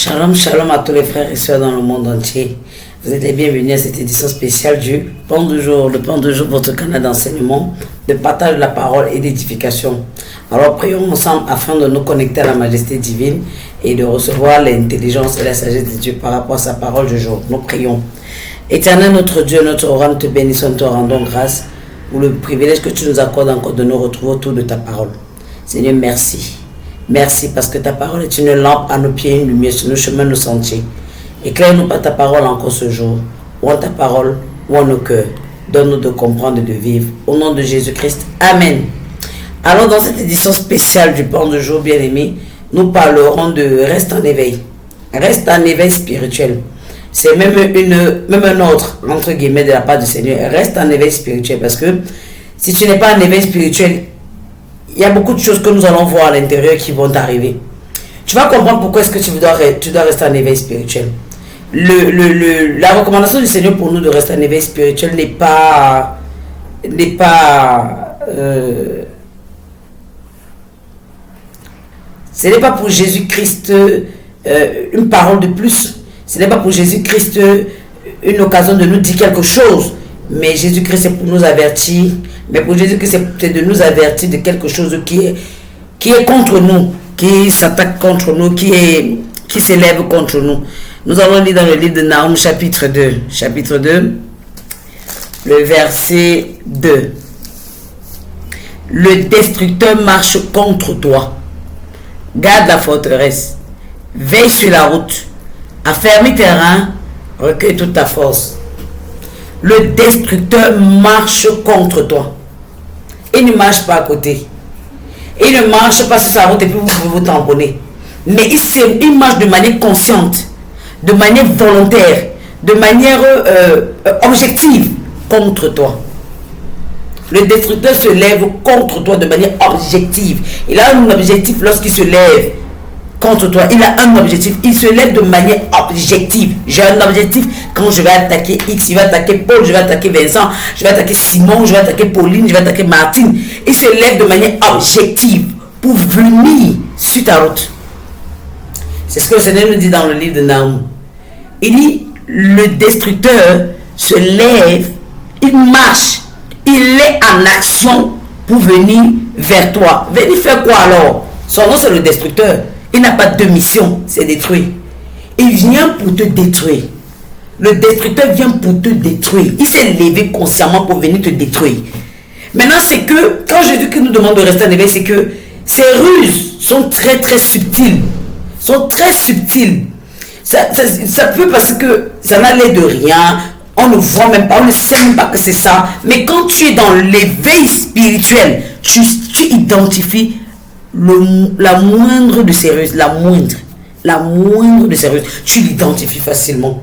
Shalom, shalom à tous les frères et sœurs dans le monde entier. Vous êtes les bienvenus à cette édition spéciale du Pain du jour. Le Pain du jour, votre canal d'enseignement, de partage de la parole et d'édification. Alors prions ensemble afin de nous connecter à la majesté divine et de recevoir l'intelligence et la sagesse de Dieu par rapport à sa parole du jour. Nous prions. Éternel notre Dieu, notre roi, nous te bénissons, nous te rendons grâce pour le privilège que tu nous accordes encore de nous retrouver autour de ta parole. Seigneur, merci. Merci parce que ta parole est une lampe à nos pieds, une lumière sur nos chemins, nos sentiers. Éclaire-nous par ta parole encore ce jour, ou en ta parole, ou en nos cœurs. Donne-nous de comprendre et de vivre. Au nom de Jésus-Christ, Amen. Alors dans cette édition spéciale du Pain du jour, bien-aimé, nous parlerons de reste en éveil. Reste en éveil spirituel. C'est même un ordre, entre guillemets, de la part du Seigneur. Reste en éveil spirituel parce que si tu n'es pas en éveil spirituel, il y a beaucoup de choses que nous allons voir à l'intérieur qui vont arriver. Tu vas comprendre pourquoi est-ce que tu dois rester en éveil spirituel. La recommandation du Seigneur pour nous de rester en éveil spirituel ce n'est pas pour Jésus-Christ une parole de plus. Ce n'est pas pour Jésus-Christ une occasion de nous dire quelque chose. Mais Jésus-Christ, c'est pour nous avertir. Mais pour Jésus-Christ, c'est de nous avertir de quelque chose qui est contre nous, qui s'attaque contre nous, qui s'élève contre nous. Nous allons lire dans le livre de Nahum, chapitre 2. Chapitre 2, le verset 2. Le destructeur marche contre toi. Garde la forteresse. Veille sur la route. Affermis tes reins. Recueille toute ta force. Le destructeur marche contre toi. Il ne marche pas à côté. Il ne marche pas sur sa route et puis vous pouvez vous tamponner. Mais il marche de manière consciente, de manière volontaire, de manière objective contre toi. Le destructeur se lève contre toi de manière objective. Il a un objectif lorsqu'il se lève contre toi. Il a un objectif. Il se lève de manière objective. J'ai un objectif. Quand je vais attaquer X, je vais attaquer Paul, je vais attaquer Vincent, je vais attaquer Simon, je vais attaquer Pauline, je vais attaquer Martine. Il se lève de manière objective pour venir sur ta route. C'est ce que le Seigneur nous dit dans le livre de Nahum. Il dit, le destructeur se lève, il marche, il est en action pour venir vers toi. Venir faire quoi alors? Son nom c'est le destructeur. Il n'a pas de mission, c'est détruire. Il vient pour te détruire. Le destructeur vient pour te détruire. Il s'est levé consciemment pour venir te détruire. Maintenant, c'est que, quand Jésus nous demande de rester en éveil, c'est que ces ruses sont très très subtiles. Sont très subtiles. Ça peut parce que ça n'a l'air de rien. On ne voit même pas, on ne sait même pas que c'est ça. Mais quand tu es dans l'éveil spirituel, tu identifies la moindre de ces ruses, la moindre de ces ruses, tu l'identifies facilement.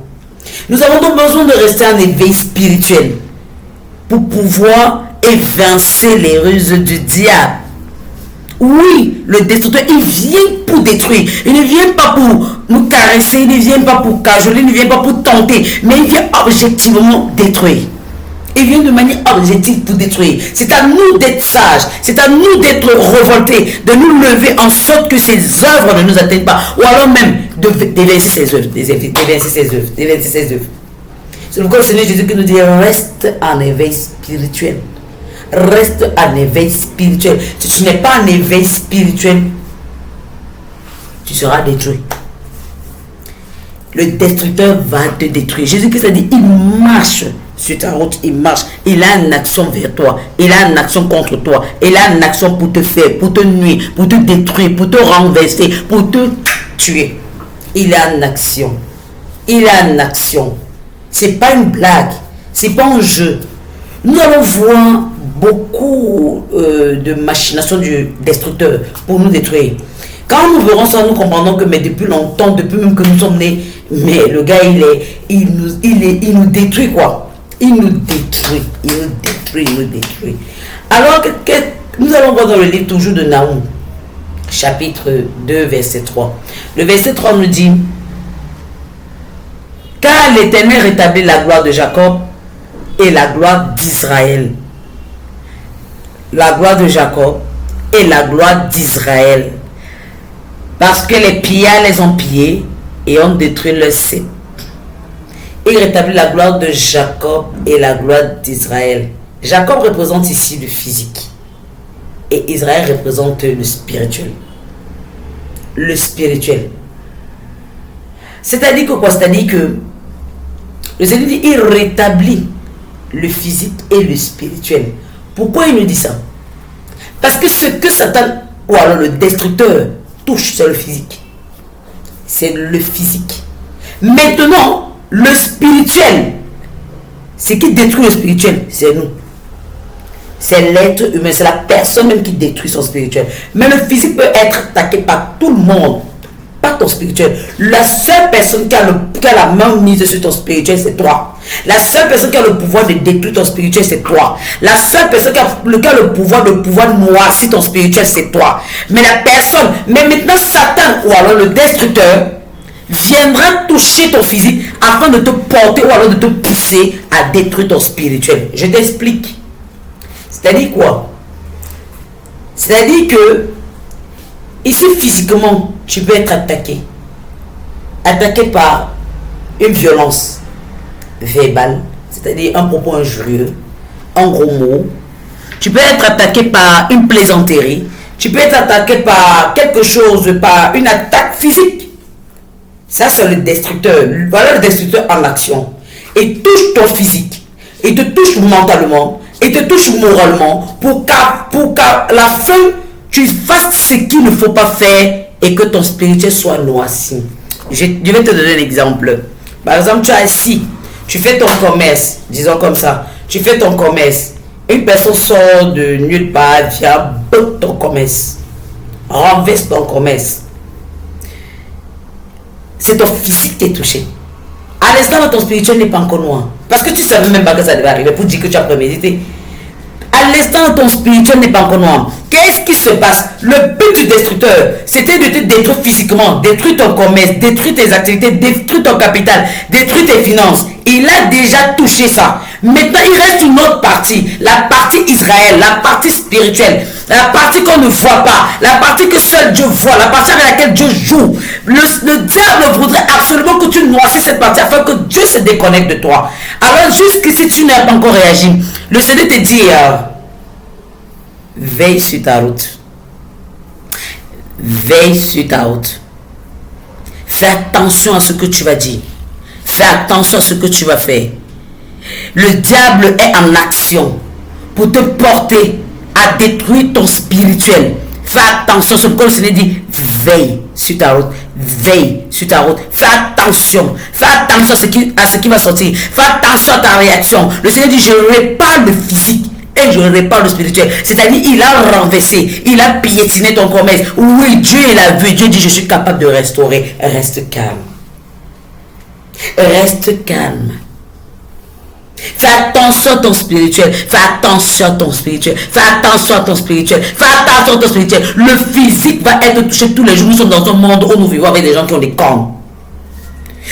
Nous avons donc besoin de rester en éveil spirituel pour pouvoir évincer les ruses du diable. Oui, le destructeur, il vient pour détruire. Il ne vient pas pour nous caresser, il ne vient pas pour cajoler, il ne vient pas pour tenter, mais il vient objectivement détruire. Il vient de manière objective pour détruire. C'est à nous d'être sages, c'est à nous d'être révoltés, de nous lever en sorte que ces œuvres ne nous atteignent pas, ou alors même d'évincer ses œuvres, d'évincer ses œuvres. C'est pourquoi le Seigneur Jésus qui nous dit reste en éveil spirituel. Reste en éveil spirituel. Si tu n'es pas en éveil spirituel, tu seras détruit. Le destructeur va te détruire. Jésus-Christ a dit, il marche sur ta route, il marche. Il a une action vers toi. Il a une action contre toi. Il a une action pour te faire, pour te nuire, pour te détruire, pour te renverser, pour te tuer. Il a une action. Il a une action. C'est pas une blague. C'est pas un jeu. Nous allons voir beaucoup de machinations du destructeur pour nous détruire. Quand nous verrons ça, nous comprendrons que mais depuis longtemps, depuis même que nous sommes nés, mais le gars il nous détruit quoi. Il nous détruit. Alors que nous allons voir dans le livre toujours de Nahum, chapitre 2, verset 3. Le verset 3 nous dit, car l'Éternel rétablit la gloire de Jacob et la gloire d'Israël. La gloire de Jacob et la gloire d'Israël. Parce que les pillards les ont pillés et on détruit le cep. Il rétablit la gloire de Jacob et la gloire d'Israël. Jacob représente ici le physique et Israël représente le spirituel. Le spirituel. C'est-à-dire que quoi? C'est-à-dire que le Seigneur dit il rétablit le physique et le spirituel. Pourquoi il nous dit ça? Parce que ce que Satan, ou alors le destructeur, touche, c'est le physique. C'est le physique. Maintenant, le spirituel, ce qui détruit le spirituel, c'est nous. C'est l'être humain, c'est la personne même qui détruit son spirituel. Mais le physique peut être attaqué par tout le monde, pas ton spirituel. La seule personne qui a la main mise sur ton spirituel, c'est toi. La seule personne qui a le pouvoir de détruire ton spirituel, c'est toi. La seule personne qui a le pouvoir de noircir ton spirituel, c'est toi. Mais la personne, mais maintenant Satan ou alors le destructeur viendra toucher ton physique afin de te porter ou alors de te pousser à détruire ton spirituel. Je t'explique. C'est-à-dire quoi? C'est-à-dire que ici physiquement, tu peux être attaqué. Attaqué par une violence verbale, c'est-à-dire un propos injurieux, un gros mot. Tu peux être attaqué par une plaisanterie. Tu peux être attaqué par quelque chose, par une attaque physique. Ça, c'est le destructeur. Voilà le destructeur en action. Il touche ton physique. Il te touche mentalement. Il te touche moralement. Pour qu'à la fin, tu fasses ce qu'il ne faut pas faire et que ton spirituel soit noirci. Je vais te donner un exemple. Par exemple, tu es assis. Tu fais ton commerce. Disons comme ça. Tu fais ton commerce. Une personne sort de nulle part, vient botte ton commerce. Renverse ton commerce. C'est ton physique qui est touché. À l'instant, ton spirituel n'est pas encore noir. Parce que tu ne savais même pas que ça devait arriver pour dire que tu as prémédité. À l'instant, ton spirituel n'est pas encore noir. Qu'est-ce qui se passe? Le but du destructeur, c'était de te détruire physiquement, détruire ton commerce, détruire tes activités, détruire ton capital, détruire tes finances. Il a déjà touché ça. Maintenant, il reste une autre partie. La partie Israël, la partie spirituelle, la partie qu'on ne voit pas, la partie que seul Dieu voit, la partie avec laquelle Dieu joue. Le diable voudrait absolument que tu noircisses cette partie afin que Dieu se déconnecte de toi. Alors, jusqu'ici, tu n'as pas encore réagi. Le Seigneur te dit, veille sur ta route. Veille sur ta route. Fais attention à ce que tu vas dire. Fais attention à ce que tu vas faire. Le diable est en action pour te porter à détruire ton spirituel. Fais attention, ce que le Seigneur dit, veille sur ta route. Veille sur ta route. Fais attention. Fais attention à ce qui va sortir. Fais attention à ta réaction. Le Seigneur dit, je répare le physique et je répare le spirituel. C'est-à-dire, il a renversé, il a piétiné ton commerce. Oui, Dieu l'a vu. Dieu dit, je suis capable de restaurer. Reste calme. Reste calme. Fais attention à ton spirituel. Fais attention à ton spirituel. Fais attention à ton spirituel. Fais attention à ton spirituel. Le physique va être touché tous les jours. Nous sommes dans un monde où nous vivons avec des gens qui ont des cornes.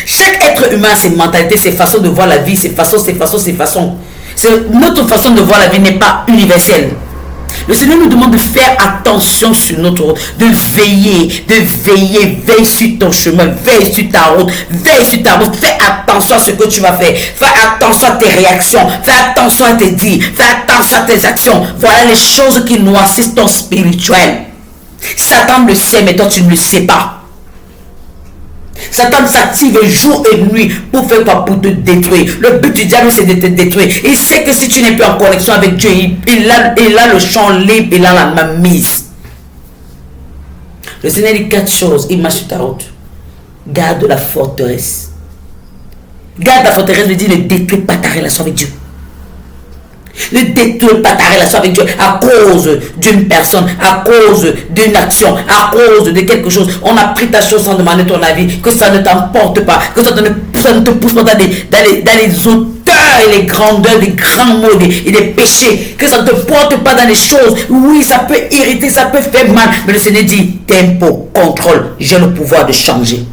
Chaque être humain a ses mentalités, ses façons de voir la vie, ses façons. Notre façon de voir la vie n'est pas universelle. Le Seigneur nous demande de faire attention sur notre route, de veiller, veille sur ton chemin, veille sur ta route, fais attention à ce que tu vas faire, fais attention à tes réactions, fais attention à tes dires, fais attention à tes actions. Voilà les choses qui noircissent ton spirituel. Satan le sait, mais toi tu ne le sais pas. Satan s'active jour et nuit pour faire quoi? Pour te détruire. Le but du diable, c'est de te détruire. Il sait que si tu n'es plus en connexion avec Dieu, il a le champ libre, il a la main mise. Le Seigneur dit 4 choses. Il marche sur ta route. Garde la forteresse. Garde la forteresse veut dire ne détruis pas ta relation avec Dieu. Ne détruis pas ta relation avec Dieu à cause d'une personne, à cause d'une action, à cause de quelque chose. On a pris ta chose sans demander ton avis, que ça ne t'emporte pas, que ça ne te pousse pas dans les hauteurs et les grandeurs, les grands mots et les péchés, que ça ne te porte pas dans les choses. Oui, ça peut irriter, ça peut faire mal, mais le Seigneur dit, tempo, contrôle, j'ai le pouvoir de changer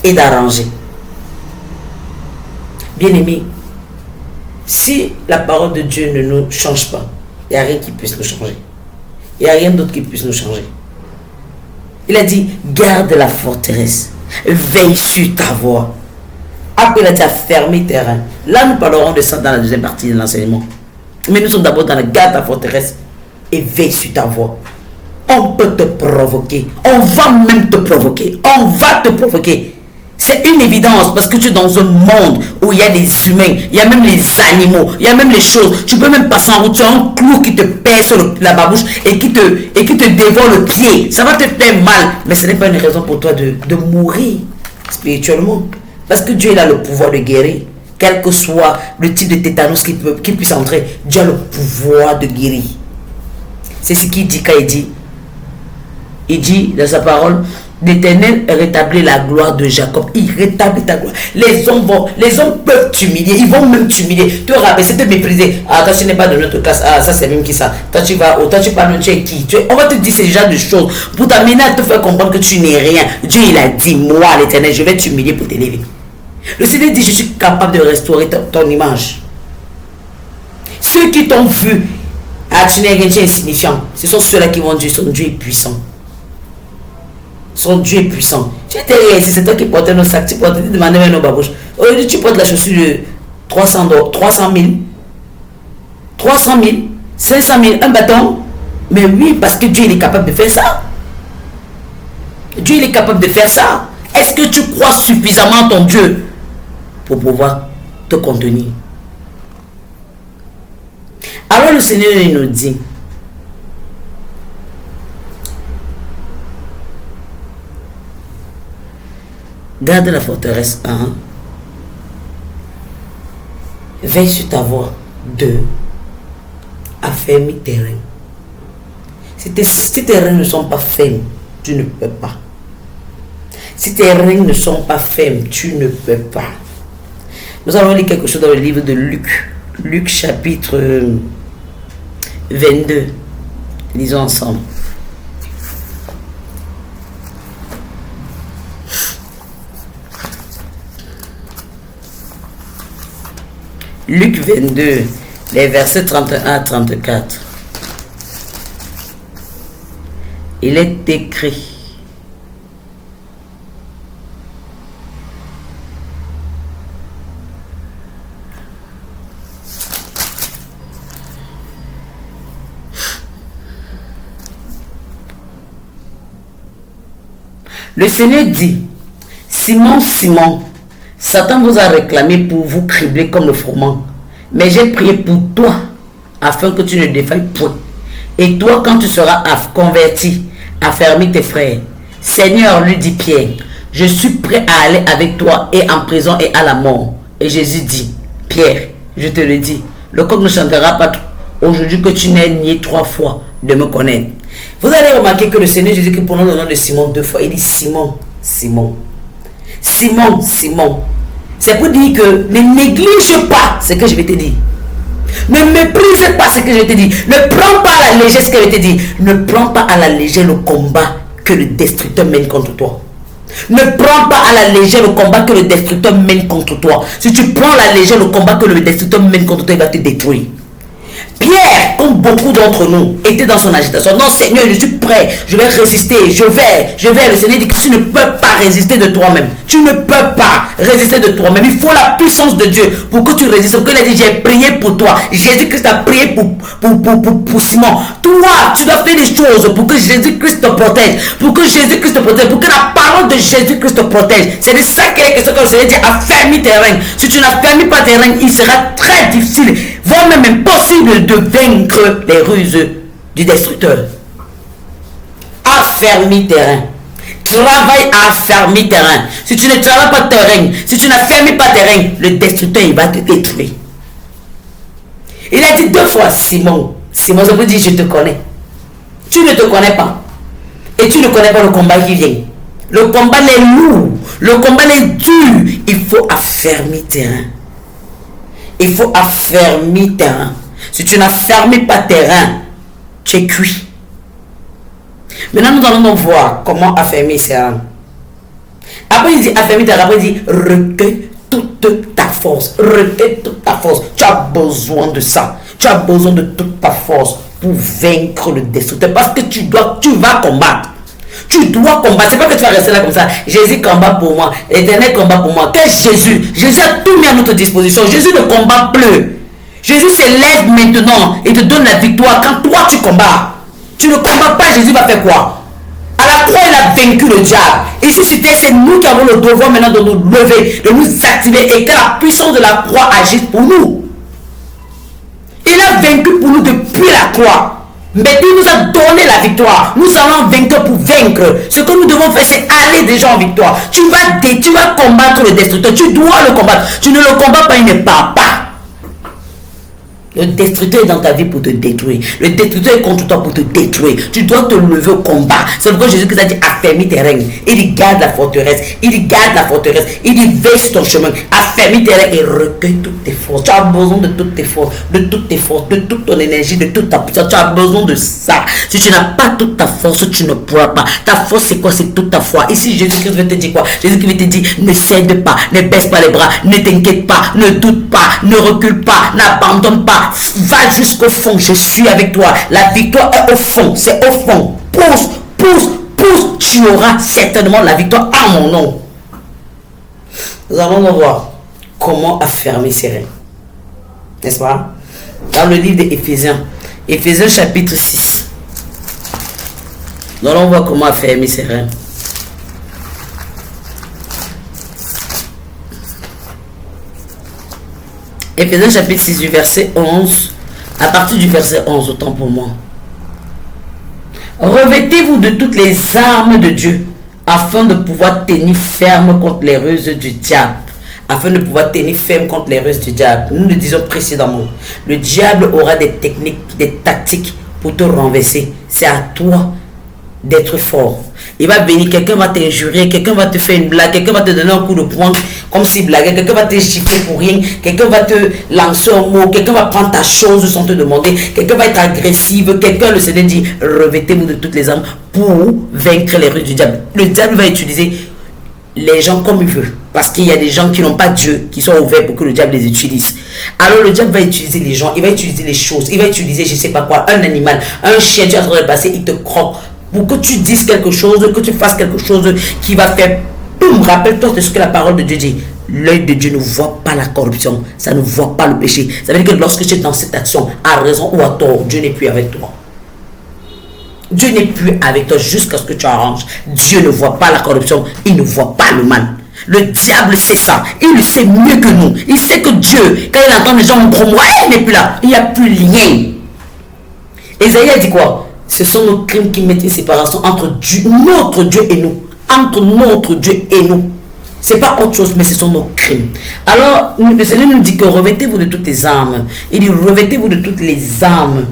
et d'arranger. Bien-aimé, si la parole de Dieu ne nous change pas, il n'y a rien qui puisse nous changer. Il n'y a rien d'autre qui puisse nous changer. Il a dit, garde la forteresse. Veille sur ta voix. Après, il a dit affermir terrain. Là, nous parlerons de ça dans la deuxième partie de l'enseignement. Mais nous sommes d'abord dans la garde de la forteresse. Et veille sur ta voix. On peut te provoquer. On va même te provoquer. On va te provoquer. C'est une évidence parce que tu es dans un monde où il y a des humains, il y a même les animaux, il y a même les choses. Tu peux même passer en route, tu as un clou qui te pèse sur la babouche et qui te dévore le pied. Ça va te faire mal, mais ce n'est pas une raison pour toi de mourir spirituellement. Parce que Dieu il a le pouvoir de guérir. Quel que soit le type de tétanos qui puisse entrer, Dieu a le pouvoir de guérir. C'est ce qu'il dit quand il dit dans sa parole, l'Éternel rétablit la gloire de Jacob. Il rétablit ta gloire. Les hommes peuvent t'humilier. Ils vont même t'humilier. Te rabaisser, te mépriser. Ah, toi, tu n'es pas de notre classe. Ah, ça, c'est même qui ça. Toi, tu vas, toi, tu parles, tu es qui? On va te dire ce genre de choses pour t'amener à te faire comprendre que tu n'es rien. Dieu, il a dit, moi, l'Éternel, je vais t'humilier pour t'élever. Le Seigneur dit, je suis capable de restaurer ton image. Ceux qui t'ont vu, ah, tu n'es rien, tu es insignifiant. Ce sont ceux-là qui vont dire, son Dieu est puissant. Son Dieu est puissant. Tu étais réussi, c'est toi qui portais nos sacs, tu portais, tu demandais même nos babouches. Aujourd'hui, tu portes la chaussure de 300 000, 300 000, 500 000, un bâton. Mais oui, parce que Dieu il est capable de faire ça. Dieu il est capable de faire ça. Est-ce que tu crois suffisamment en ton Dieu pour pouvoir te contenir? Alors le Seigneur il nous dit, garde la forteresse 1. Veille sur ta voix 2. Affermis tes reins. Si tes reins ne sont pas fermes, tu ne peux pas. Si tes reins ne sont pas fermes, tu ne peux pas. Nous allons lire quelque chose dans le livre de Luc. Luc chapitre 22. Lisons ensemble. Luc 22, les versets 31 à 34. Il est écrit. Le Seigneur dit, Simon, Simon, Satan vous a réclamé pour vous cribler comme le froment. Mais j'ai prié pour toi, afin que tu ne défailles point. Et toi, quand tu seras converti, affermis tes frères. Seigneur, lui dit Pierre, je suis prêt à aller avec toi et en prison et à la mort. Et Jésus dit, Pierre, je te le dis, le coq ne chantera pas aujourd'hui que tu n'aies nié 3 fois de me connaître. Vous allez remarquer que le Seigneur Jésus qui prononce le nom de Simon 2 fois, il dit Simon, Simon. Simon, Simon. C'est pour dire que ne néglige pas ce que je vais te dire. Ne méprise pas ce que je vais te dire. Ne prends pas à la légère ce que je vais te dire. Ne prends pas à la légère le combat que le destructeur mène contre toi. Ne prends pas à la légère le combat que le destructeur mène contre toi. Si tu prends à la légère le combat que le destructeur mène contre toi, il va te détruire. Pierre, comme beaucoup d'entre nous, était dans son agitation. Non, Seigneur, je suis prêt, je vais résister, je vais. Le Seigneur dit que tu ne peux pas résister de toi-même. Tu ne peux pas résister de toi-même. Il faut la puissance de Dieu pour que tu résistes. Parce qu'il a dit, j'ai prié pour toi. Jésus-Christ a prié pour Simon. Toi, tu dois faire des choses pour que Jésus-Christ te protège. Pour que Jésus-Christ te protège. Pour que la parole de Jésus-Christ te protège. C'est de ça qu'il est question que le Seigneur dit, affermis tes reins. Si tu n'affermis pas tes reins, il sera très difficile, voire même impossible de vaincre les ruses du destructeur. Affermis tes reins. Travaille à affermir tes reins. Si tu ne travailles pas tes reins, si tu n'affermis pas tes reins, le destructeur il va te détruire. Il a dit 2 fois Simon. Simon, ça veut dire je te connais. Tu ne te connais pas. Et tu ne connais pas le combat qui vient. Le combat est lourd. Le combat est dur. Il faut affermir tes reins. Il faut affermir tes reins. Si tu n'affermis pas tes reins, tu es cuit. Maintenant, nous allons voir comment affermir ses reins. Après, il dit affermir tes reins. Après, il dit recueille toute ta force. Recueille toute ta force. Tu as besoin de ça. Tu as besoin de toute ta force pour vaincre le destructeur. Parce que tu vas combattre. Tu dois combattre. C'est pas que tu vas rester là comme ça. Jésus combat pour moi. L'Éternel combat pour moi. Quel Jésus? Jésus a tout mis à notre disposition. Jésus ne combat plus. Jésus s'élève maintenant et te donne la victoire quand toi tu combats. Tu ne combats pas, Jésus va faire quoi? À la croix, il a vaincu le diable. Ici, c'est nous qui avons le devoir maintenant de nous lever, de nous activer et que la puissance de la croix agisse pour nous. Il a vaincu pour nous depuis la croix. Mais il nous a donné la victoire. Nous allons vaincre pour vaincre. Ce que nous devons faire, c'est aller déjà en victoire. Tu vas combattre le destructeur. Tu dois le combattre. Tu ne le combats pas, il ne part pas. Le destructeur est dans ta vie pour te détruire. Le destructeur est contre toi pour te détruire. Tu dois te lever au combat. C'est pourquoi Jésus a dit affermis tes règnes. Il dit garde la forteresse. Il dit garde la forteresse. Il dit veille sur ton chemin. Affermis tes règnes et recueille toutes tes forces. Tu as besoin de toutes tes forces, de toutes tes forces, de toute ton énergie, de toute ta puissance. Tu as besoin de ça. Si tu n'as pas toute ta force, tu ne pourras pas. Ta force, c'est quoi? C'est toute ta foi. Ici, Jésus-Christ veut te dire quoi? Jésus-Christ veut te dire ne cède pas, ne baisse pas les bras, ne t'inquiète pas, ne doute pas, ne recule pas, n'abandonne pas. Va jusqu'au fond, je suis avec toi. La victoire est au fond, c'est au fond. Pousse, pousse, pousse. Tu auras certainement la victoire à mon nom. Nous allons voir comment affermir ses règnes. N'est-ce pas? Dans le livre d'Éphésiens, Éphésiens chapitre 6. Nous allons voir comment affermir ses règnes. Éphésiens chapitre 6 du verset 11, à partir du verset 11, autant pour moi. Revêtez-vous de toutes les armes de Dieu, afin de pouvoir tenir ferme contre les ruses du diable. Afin de pouvoir tenir ferme contre les ruses du diable. Nous le disons précédemment. Le diable aura des techniques, des tactiques pour te renverser. C'est à toi d'être fort. Il va venir, quelqu'un va t'injurer, quelqu'un va te faire une blague, quelqu'un va te donner un coup de poing comme si blaguait, quelqu'un va te gifler pour rien, quelqu'un va te lancer un mot, quelqu'un va prendre ta chose sans te demander, quelqu'un va être agressif, quelqu'un, le Seigneur dit, revêtez-vous de toutes les armes pour vaincre les ruses du diable. Le diable va utiliser les gens comme il veut, parce qu'il y a des gens qui n'ont pas Dieu, qui sont ouverts pour que le diable les utilise. Alors le diable va utiliser les gens, il va utiliser les choses, il va utiliser je ne sais pas quoi, un animal, un chien, tu es en train de passer, il te croque. Pour que tu dises quelque chose, que tu fasses quelque chose qui va faire boum, rappelle-toi de ce que la parole de Dieu dit. L'œil de Dieu ne voit pas la corruption, ça ne voit pas le péché. Ça veut dire que lorsque tu es dans cette action, à raison ou à tort, Dieu n'est plus avec toi. Dieu n'est plus avec toi jusqu'à ce que tu arranges. Dieu ne voit pas la corruption, il ne voit pas le mal. Le diable sait ça, il le sait mieux que nous. Il sait que Dieu, quand il entend les gens grommeler, il n'est plus là, il n'y a plus lien. Ésaïe a dit quoi? Ce sont nos crimes qui mettent une séparation entre Dieu, notre Dieu et nous. Entre notre Dieu et nous. Ce n'est pas autre chose, mais ce sont nos crimes. Alors, le Seigneur nous dit que revêtez-vous de toutes les armes. Il dit revêtez-vous de toutes les armes.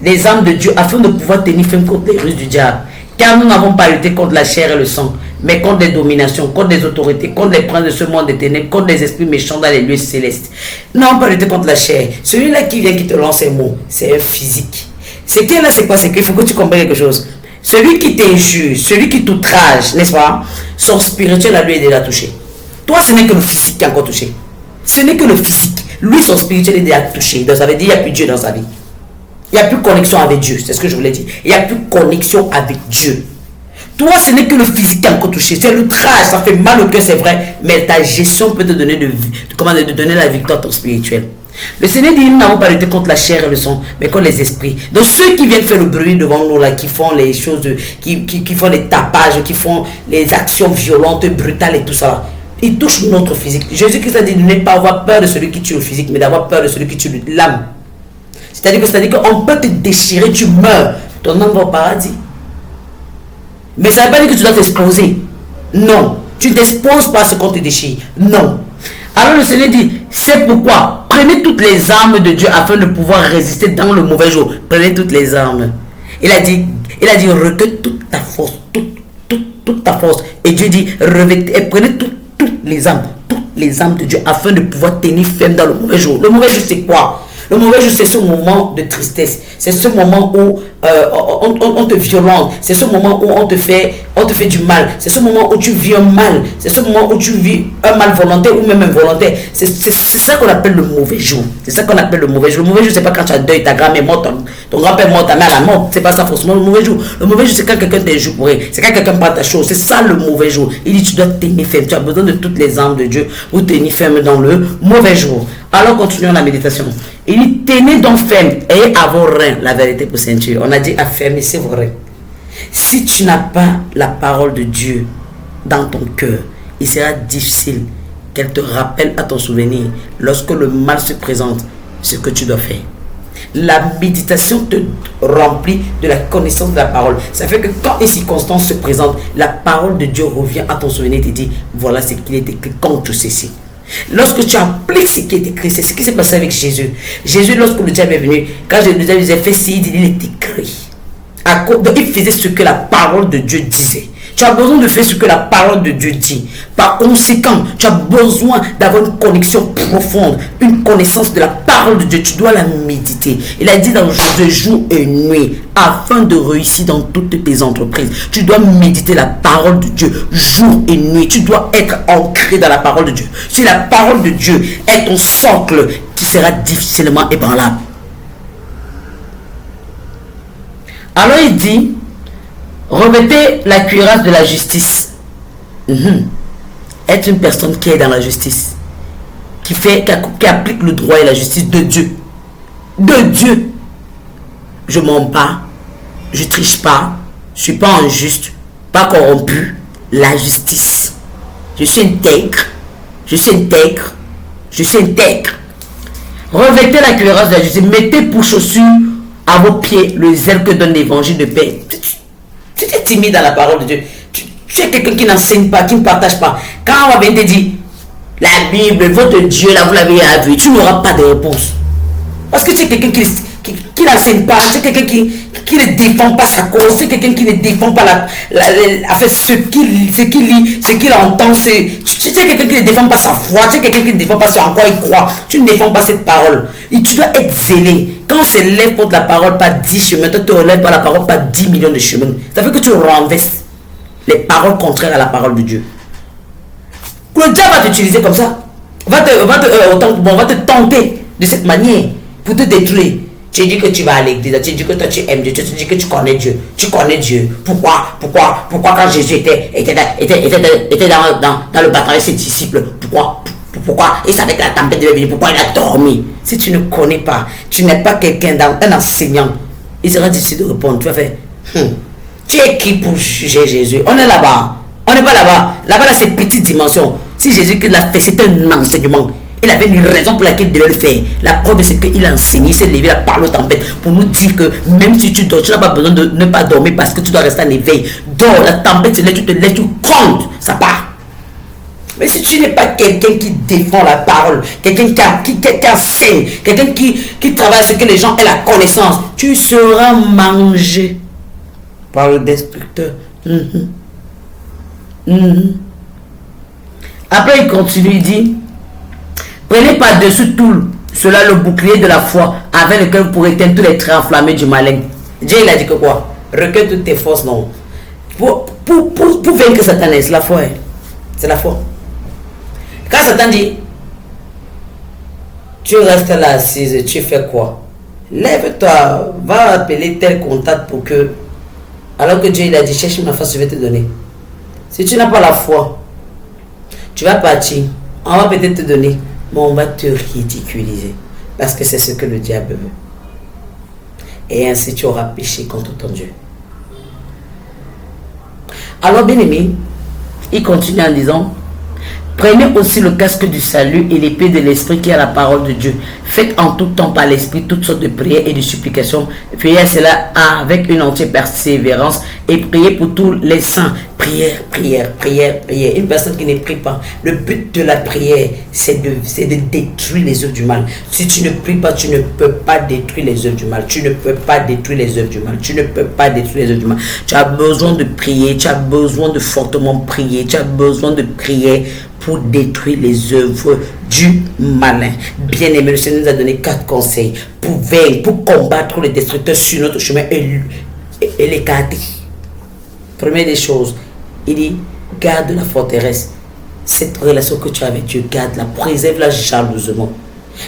Les armes de Dieu, afin de pouvoir tenir ferme contre les ruses du diable. Car nous n'avons pas lutté contre la chair et le sang, mais contre les dominations, contre les autorités, contre les princes de ce monde des ténèbres, contre les esprits méchants dans les lieux célestes. Nous n'avons pas lutté contre la chair. Celui-là qui vient, qui te lance un mot, c'est un physique. Ce qui est là, c'est quoi? C'est qu'il faut que tu comprennes quelque chose. Celui qui t'injure, celui qui t'outrage, n'est-ce pas? Son spirituel à lui est déjà touché. Toi, ce n'est que le physique qui est encore touché. Ce n'est que le physique. Lui, son spirituel est déjà touché. Donc ça veut dire qu'il n'y a plus Dieu dans sa vie. Il n'y a plus connexion avec Dieu, c'est ce que je voulais dire. Il n'y a plus connexion avec Dieu. Toi, ce n'est que le physique qui est encore touché. C'est l'outrage, ça fait mal au cœur, c'est vrai. Mais ta gestion peut te donner de donner la victoire à ton spirituel. Le Seigneur dit, nous n'avons pas lutté contre la chair et le sang, mais contre les esprits. Donc ceux qui viennent faire le bruit devant nous, là, qui font les choses, qui font les tapages, qui font les actions violentes, brutales et tout ça, ils touchent notre physique. Jésus-Christ a dit de ne pas avoir peur de celui qui tue le physique, mais d'avoir peur de celui qui tue l'âme. C'est-à-dire qu'on peut te déchirer, tu meurs, ton âme va au paradis. Mais ça ne veut pas dire que tu dois t'exposer. Non. Tu ne t'exposes pas à ce qu'on te déchire. Non. Alors le Seigneur dit, c'est pourquoi prenez toutes les armes de Dieu afin de pouvoir résister dans le mauvais jour. Prenez toutes les armes. Il a dit, recueille toute ta force, toute ta force. Et Dieu dit, prenez toutes les armes de Dieu afin de pouvoir tenir ferme dans le mauvais jour. Le mauvais jour, c'est quoi? Le mauvais jour, c'est ce moment de tristesse. C'est ce moment où on te violente. C'est ce moment où on te on te fait du mal, c'est ce moment où tu vis un mal, c'est ce moment où tu vis un mal volontaire ou même involontaire. C'est ça qu'on appelle le mauvais jour. C'est ça qu'on appelle le mauvais jour. Le mauvais jour, c'est pas quand tu as deuil, ta grand-mère morte, ton grand-père mort, ta mère la mort. C'est pas ça forcément le mauvais jour. Le mauvais jour, c'est quand quelqu'un t'injure, c'est quand quelqu'un prend ta chose. C'est ça le mauvais jour. Il dit, tu dois tenir ferme. Tu as besoin de toutes les armes de Dieu pour tenir ferme dans le mauvais jour. Alors, continuons la méditation. Il dit, tenez donc ferme et à vos reins la vérité pour ceinture. On a dit, affermissez vos reins. Si tu n'as pas la parole de Dieu dans ton cœur, il sera difficile qu'elle te rappelle à ton souvenir, lorsque le mal se présente, ce que tu dois faire. La méditation te remplit de la connaissance de la parole. Ça fait que quand une circonstance se présente, la parole de Dieu revient à ton souvenir et te dit, voilà ce qu'il est écrit contre ceci. Lorsque tu appliques ce qui est écrit, c'est ce qui s'est passé avec Jésus. Jésus, lorsque le diable est venu, quand le diable disait, fais ci, il est écrit. Il faisait ce que la parole de Dieu disait. Tu as besoin de faire ce que la parole de Dieu dit. Par conséquent, tu as besoin d'avoir une connexion profonde, une connaissance de la parole de Dieu. Tu dois la méditer. Il a dit dans de jour et nuit, afin de réussir dans toutes tes entreprises. Tu dois méditer la parole de Dieu jour et nuit. Tu dois être ancré dans la parole de Dieu. Si la parole de Dieu est ton socle, tu seras difficilement ébranlable. Alors il dit, revêtez la cuirasse de la justice. Être une personne qui est dans la justice, qui applique le droit et la justice de Dieu. De Dieu. Je ne mens pas, je ne triche pas, je ne suis pas injuste, pas corrompu. La justice. Je suis intègre. Je suis intègre. Je suis intègre. Revêtez la cuirasse de la justice. Mettez pour chaussure à vos pieds le zèle que donne l'évangile de paix. Tu es timide dans la parole de Dieu. Tu es quelqu'un qui n'enseigne pas, qui ne partage pas. Quand on va venir te dire, la Bible, votre Dieu, là, vous l'avez vu, tu n'auras pas de réponse. Parce que tu es quelqu'un qui n'enseigne pas, tu es quelqu'un qui ne défend pas sa cause, tu es quelqu'un qui ne défend pas ce qu'il lit, ce qu'il entend. Tu es quelqu'un qui ne défend pas sa foi, tu es quelqu'un qui ne défend pas ce en quoi il croit. Tu ne défends pas cette parole. Et tu dois être zélé. Quand on se lève contre la parole, pas 10 chemins, toi tu ne relèves pas la parole, pas 10 millions de chemins. Ça fait que tu renverses les paroles contraires à la parole de Dieu. Le diable va t'utiliser comme ça. Va te tenter de cette manière pour te détruire. Tu dis que tu vas à l'église, tu dis que toi tu aimes Dieu, tu dis que tu connais Dieu. Tu connais Dieu. Pourquoi quand Jésus était dans le bataillon de ses disciples, pourquoi il savait que la tempête devait venir, pourquoi il a dormi? Si tu ne connais pas, tu n'es pas quelqu'un, un enseignant, il sera difficile de répondre. Tu vas faire, tu es qui pour juger Jésus? On est là-bas. On n'est pas là-bas. Là-bas, là, c'est petite dimension. Si Jésus l'a fait, c'est un enseignement. Il avait une raison pour laquelle il devait le faire. La preuve, c'est qu'il a enseigné, il s'est levé, il a parlé aux tempêtes pour nous dire que même si tu dors, tu n'as pas besoin de ne pas dormir parce que tu dois rester en éveil. Dors, la tempête, c'est là, tu te lèves, tu comptes, ça part. Mais si tu n'es pas quelqu'un qui défend la parole, quelqu'un qui enseigne, quelqu'un qui travaille à ce que les gens aient la connaissance, tu seras mangé par le destructeur. Après, il continue, il dit, prenez par-dessus tout cela le bouclier de la foi, avec lequel vous pourrez éteindre tous les traits enflammés du malin. Dieu, il a dit que quoi? Recueille toutes tes forces, non. Pour vaincre Satan, c'est la foi. C'est la foi. Quand Satan dit, tu restes là assise, tu fais quoi? Lève-toi, va appeler tel contact pour que, alors que Dieu il a dit, cherche ma face, je vais te donner. Si tu n'as pas la foi, tu vas partir, on va peut-être te donner, mais on va te ridiculiser, parce que c'est ce que le diable veut. Et ainsi tu auras péché contre ton Dieu. Alors bien aimé, il continue en disant, prenez aussi le casque du salut et l'épée de l'esprit qui est la parole de Dieu. Faites en tout temps par l'esprit toutes sortes de prières et de supplications. Priez cela avec une entière persévérance et priez pour tous les saints. Prière. Une personne qui ne prie pas, le but de la prière, c'est de détruire les œuvres du mal. Si tu ne pries pas, tu ne peux pas détruire les œuvres du mal. Tu ne peux pas détruire les œuvres du mal. Tu ne peux pas détruire les œuvres du mal. Tu as besoin de prier, tu as besoin de fortement prier, tu as besoin de prier pour détruire les œuvres du malin. Bien aimé, le Seigneur nous a donné 4 conseils pour vaincre, pour combattre les destructeurs sur notre chemin et l'écarter. Première des choses, Il dit, garde la forteresse. Cette relation que tu as avec Dieu, garde-la, préserve-la jalousement.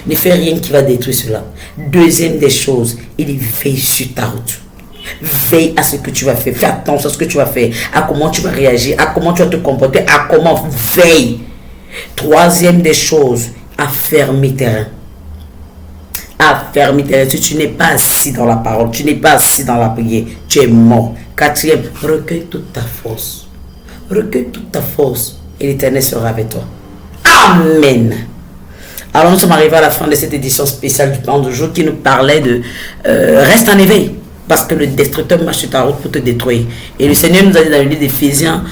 Ne fais rien qui va détruire cela. Deuxième des choses, il dit, veille sur ta route. Veille à ce que tu vas faire. Fais attention à ce que tu vas faire, à comment tu vas réagir, à comment tu vas te comporter, à comment. Veille. Troisième des choses, affermis tes reins. Affermis tes reins. Si tu n'es pas assis dans la parole, tu n'es pas assis dans la prière, tu es mort. Quatrième, recueille toute ta force. Recueille toute ta force et l'Éternel sera avec toi. Amen. Alors nous sommes arrivés à la fin de cette édition spéciale du plan de jour qui nous parlait de reste en éveil. Parce que le destructeur marche sur ta route pour te détruire. Et le Seigneur nous a dit dans le livre d'Éphésiens,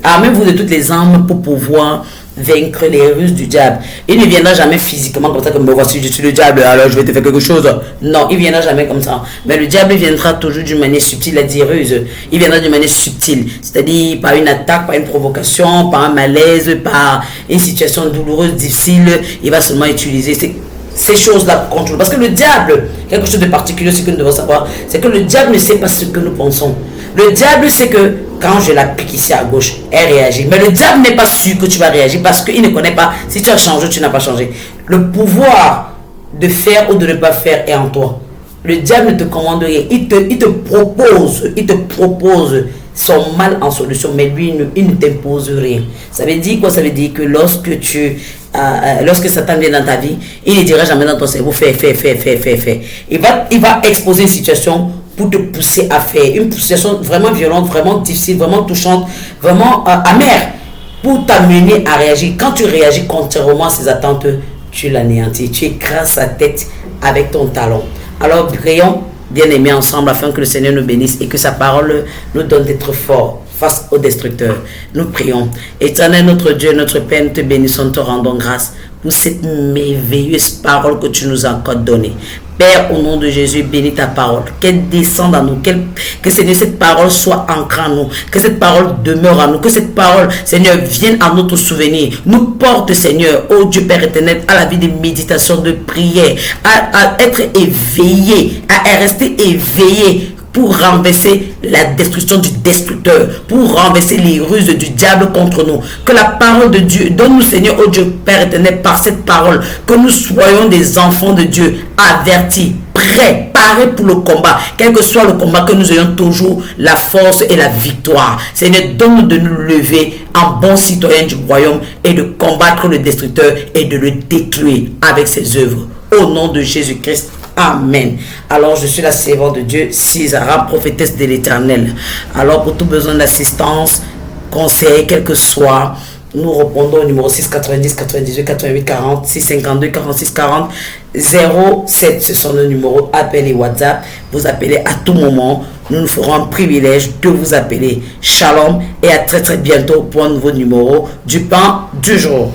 armez-vous de toutes les armes pour pouvoir vaincre les ruses du diable. Il ne viendra jamais physiquement comme ça, comme voici, je suis le diable, alors je vais te faire quelque chose. Non, il ne viendra jamais comme ça. Mais le diable viendra toujours d'une manière subtile, à dire ruse. Il viendra d'une manière subtile, c'est-à-dire par une attaque, par une provocation, par un malaise, par une situation douloureuse, difficile. Il va seulement utiliser ces choses-là contre nous. Parce que le diable, quelque chose de particulier, ce que nous devons savoir, c'est que le diable ne sait pas ce que nous pensons. Le diable sait que quand je la pique ici à gauche, elle réagit. Mais le diable n'est pas sûr que tu vas réagir parce qu'il ne connaît pas si tu as changé ou tu n'as pas changé. Le pouvoir de faire ou de ne pas faire est en toi. Le diable ne te commande rien. Il te propose son mal en solution, mais lui, il ne t'impose rien. Ça veut dire quoi? Ça veut dire que lorsque Satan vient dans ta vie, il ne dira jamais dans ton cerveau, fais. Il va exposer une situation pour te pousser à faire, une situation vraiment violente, vraiment difficile, vraiment touchante, vraiment amère, pour t'amener à réagir. Quand tu réagis contrairement à ses attentes, tu l'anéantis, tu écrases sa tête avec ton talon. Alors prions, bien-aimés, ensemble, afin que le Seigneur nous bénisse et que sa parole nous donne d'être forts face au destructeur. Nous prions. Éternel notre Dieu, notre Père, nous te bénissons, te rendons grâce pour cette merveilleuse parole que tu nous as encore donnée. Père, au nom de Jésus, bénis ta parole. Qu'elle descende en nous. Que Seigneur, cette parole soit ancrée en nous. Que cette parole demeure en nous. Que cette parole, Seigneur, vienne à notre souvenir. Nous porte, Seigneur, ô Dieu Père éternel, à la vie de méditation, de prière, à être éveillé, à rester éveillé pour renverser la destruction du destructeur, pour renverser les ruses du diable contre nous. Que la parole de Dieu, donne-nous Seigneur, ô Dieu Père éternel, par cette parole, que nous soyons des enfants de Dieu, avertis, prêts, parés pour le combat. Quel que soit le combat, que nous ayons toujours la force et la victoire. Seigneur, donne-nous de nous lever en bons citoyens du royaume et de combattre le destructeur et de le détruire avec ses œuvres. Au nom de Jésus-Christ. Amen. Alors, je suis la servante de Dieu, Cisara, prophétesse de l'Éternel. Alors, pour tout besoin d'assistance, conseil, quel que soit, nous répondons au numéro 6 90 98 88 40 6 52 46 40 07. Ce sont nos numéros, appel et WhatsApp. Vous appelez à tout moment. Nous nous ferons un privilège de vous appeler. Shalom et à très très bientôt pour un nouveau numéro du pain du jour.